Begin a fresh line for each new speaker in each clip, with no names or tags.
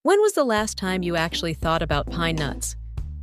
When was the last time you actually thought about pine nuts?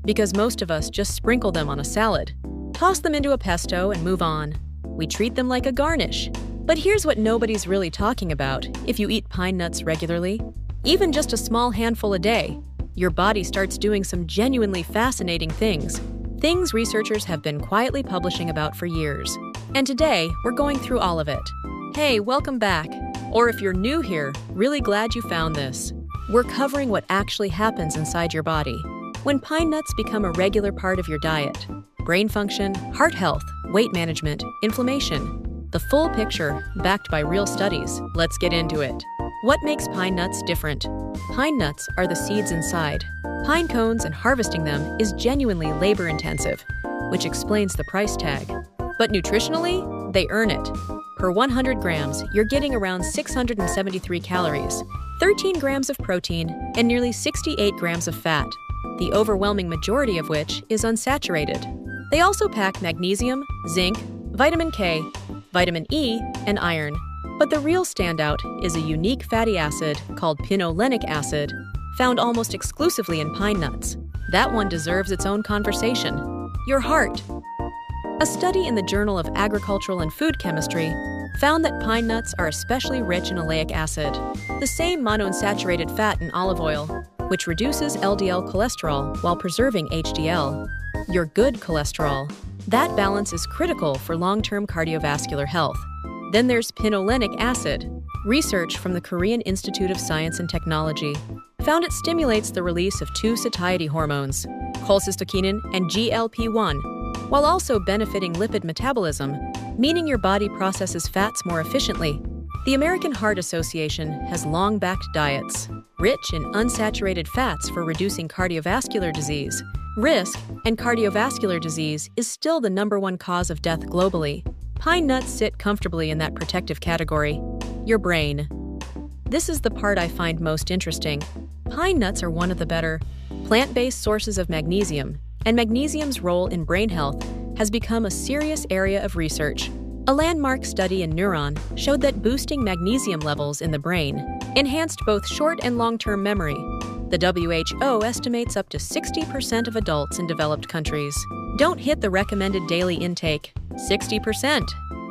Because most of us just sprinkle them on a salad, toss them into a pesto, and move on. We treat them like a garnish. But here's what nobody's really talking about if you eat pine nuts regularly. Even just a small handful a day, your body starts doing some genuinely fascinating things. Things researchers have been quietly publishing about for years. And today, we're going through all of it. Hey, welcome back. Or if you're new here, really glad you found this. We're covering what actually happens inside your body when pine nuts become a regular part of your diet. Brain function, heart health, weight management, inflammation. The full picture, backed by real studies. Let's get into it. What makes pine nuts different? Pine nuts are the seeds inside. Pine cones and harvesting them is genuinely labor-intensive, which explains the price tag. But nutritionally, they earn it. Per 100 grams, you're getting around 673 calories, 13 grams of protein, and nearly 68 grams of fat, the overwhelming majority of which is unsaturated. They also pack magnesium, zinc, vitamin K, vitamin E, and iron. But the real standout is a unique fatty acid called pinolenic acid, found almost exclusively in pine nuts. That one deserves its own conversation. Your heart. A study in the Journal of Agricultural and Food Chemistry found that pine nuts are especially rich in oleic acid, the same monounsaturated fat in olive oil, which reduces LDL cholesterol while preserving HDL, your good cholesterol. That balance is critical for long-term cardiovascular health. Then there's pinolenic acid. Research from the Korean Institute of Science and Technology found it stimulates the release of two satiety hormones, cholecystokinin and GLP-1, while also benefiting lipid metabolism, meaning your body processes fats more efficiently. The American Heart Association has long backed diets rich in unsaturated fats for reducing cardiovascular disease risk, and cardiovascular disease is still the #1 cause of death globally. Pine nuts sit comfortably in that protective category. Your brain. This is the part I find most interesting. Pine nuts are one of the better plant-based sources of magnesium, and magnesium's role in brain health has become a serious area of research. A landmark study in Neuron showed that boosting magnesium levels in the brain enhanced both short and long-term memory. The WHO estimates up to 60% of adults in developed countries don't hit the recommended daily intake. 60%.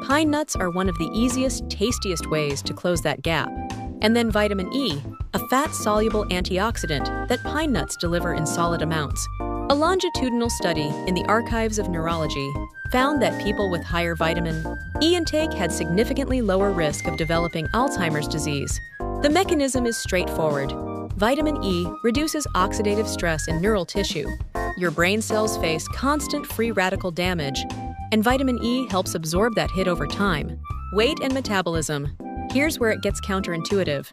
Pine nuts are one of the easiest, tastiest ways to close that gap. And then vitamin E, a fat-soluble antioxidant that pine nuts deliver in solid amounts. A longitudinal study in the Archives of Neurology found that people with higher vitamin E intake had significantly lower risk of developing Alzheimer's disease. The mechanism is straightforward. Vitamin E reduces oxidative stress in neural tissue. Your brain cells face constant free radical damage, and vitamin E helps absorb that hit over time. Weight and metabolism. Here's where it gets counterintuitive.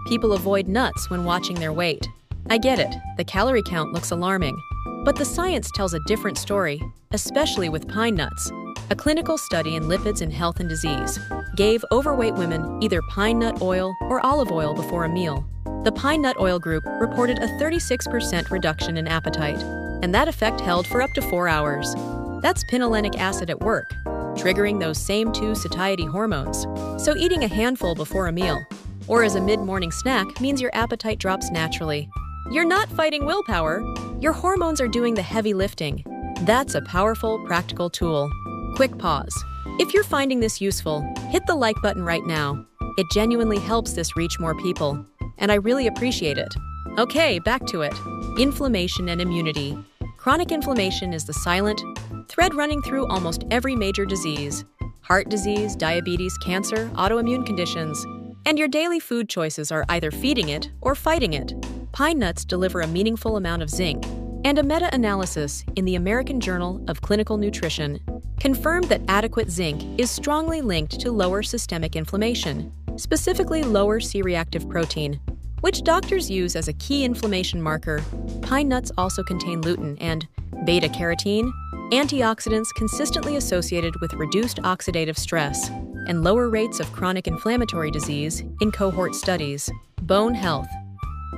People avoid nuts when watching their weight. I get it, the calorie count looks alarming. But the science tells a different story, especially with pine nuts. A clinical study in lipids and health and disease gave overweight women either pine nut oil or olive oil before a meal. The pine nut oil group reported a 36% reduction in appetite, and that effect held for up to 4 hours. That's pinolenic acid at work, triggering those same two satiety hormones. So eating a handful before a meal, or as a mid-morning snack, means your appetite drops naturally. You're not fighting willpower. Your hormones are doing the heavy lifting. That's a powerful, practical tool. Quick pause. If you're finding this useful, hit the like button right now. It genuinely helps this reach more people, and I really appreciate it. Okay, back to it. Inflammation and immunity. Chronic inflammation is the silent thread running through almost every major disease. Heart disease, diabetes, cancer, autoimmune conditions. And your daily food choices are either feeding it or fighting it. Pine nuts deliver a meaningful amount of zinc, and a meta-analysis in the American Journal of Clinical Nutrition confirmed that adequate zinc is strongly linked to lower systemic inflammation, specifically lower C-reactive protein, which doctors use as a key inflammation marker. Pine nuts also contain lutein and beta-carotene, antioxidants consistently associated with reduced oxidative stress and lower rates of chronic inflammatory disease in cohort studies. Bone health.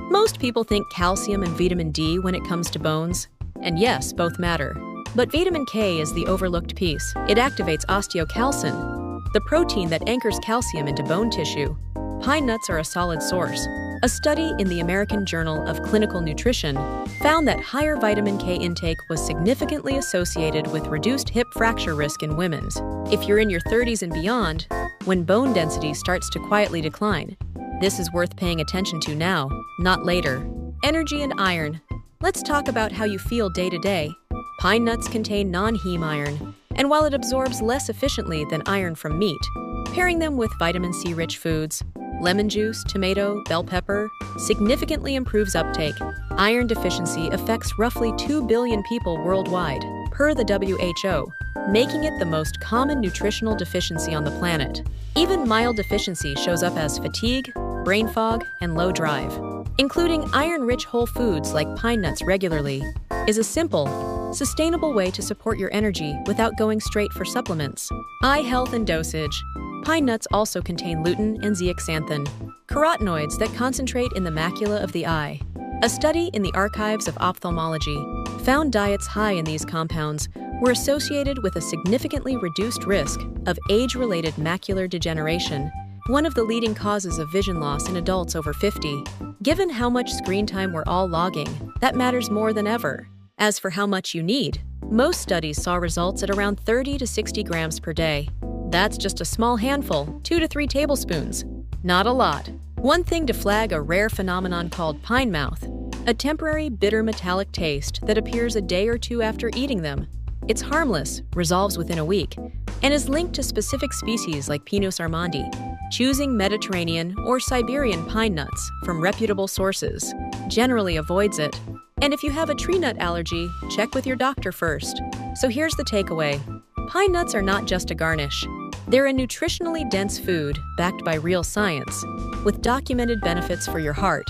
Most people think calcium and vitamin D when it comes to bones. And yes, both matter. But vitamin K is the overlooked piece. It activates osteocalcin, the protein that anchors calcium into bone tissue. Pine nuts are a solid source. A study in the American Journal of Clinical Nutrition found that higher vitamin K intake was significantly associated with reduced hip fracture risk in women. If you're in your 30s and beyond, when bone density starts to quietly decline, this is worth paying attention to now, not later. Energy and iron. Let's talk about how you feel day to day. Pine nuts contain non-heme iron, and while it absorbs less efficiently than iron from meat, pairing them with vitamin C-rich foods, lemon juice, tomato, bell pepper, significantly improves uptake. Iron deficiency affects roughly 2 billion people worldwide, per the WHO, making it the most common nutritional deficiency on the planet. Even mild deficiency shows up as fatigue, brain fog, and low drive. Including iron-rich whole foods like pine nuts regularly is a simple, sustainable way to support your energy without going straight for supplements. Eye health and dosage. Pine nuts also contain lutein and zeaxanthin, carotenoids that concentrate in the macula of the eye. A study in the Archives of Ophthalmology found diets high in these compounds were associated with a significantly reduced risk of age-related macular degeneration, one of the leading causes of vision loss in adults over 50. Given how much screen time we're all logging, that matters more than ever. As for how much you need, most studies saw results at around 30 to 60 grams per day. That's just a small handful, 2 to 3 tablespoons. Not a lot. One thing to flag a rare phenomenon called pine mouth, a temporary bitter metallic taste that appears a day or two after eating them. It's harmless, resolves within a week, and is linked to specific species like Pinus armandi. Choosing Mediterranean or Siberian pine nuts from reputable sources generally avoids it. And if you have a tree nut allergy, check with your doctor first. So here's the takeaway. Pine nuts are not just a garnish. They're a nutritionally dense food backed by real science, with documented benefits for your heart,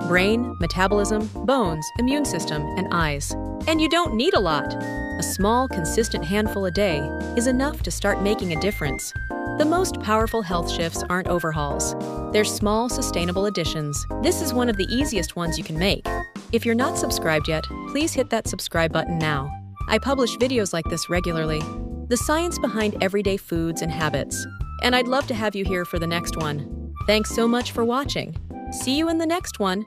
brain, metabolism, bones, immune system, and eyes. And you don't need a lot. A small, consistent handful a day is enough to start making a difference. The most powerful health shifts aren't overhauls. They're small, sustainable additions. This is one of the easiest ones you can make. If you're not subscribed yet, please hit that subscribe button now. I publish videos like this regularly. The science behind everyday foods and habits. And I'd love to have you here for the next one. Thanks so much for watching. See you in the next one.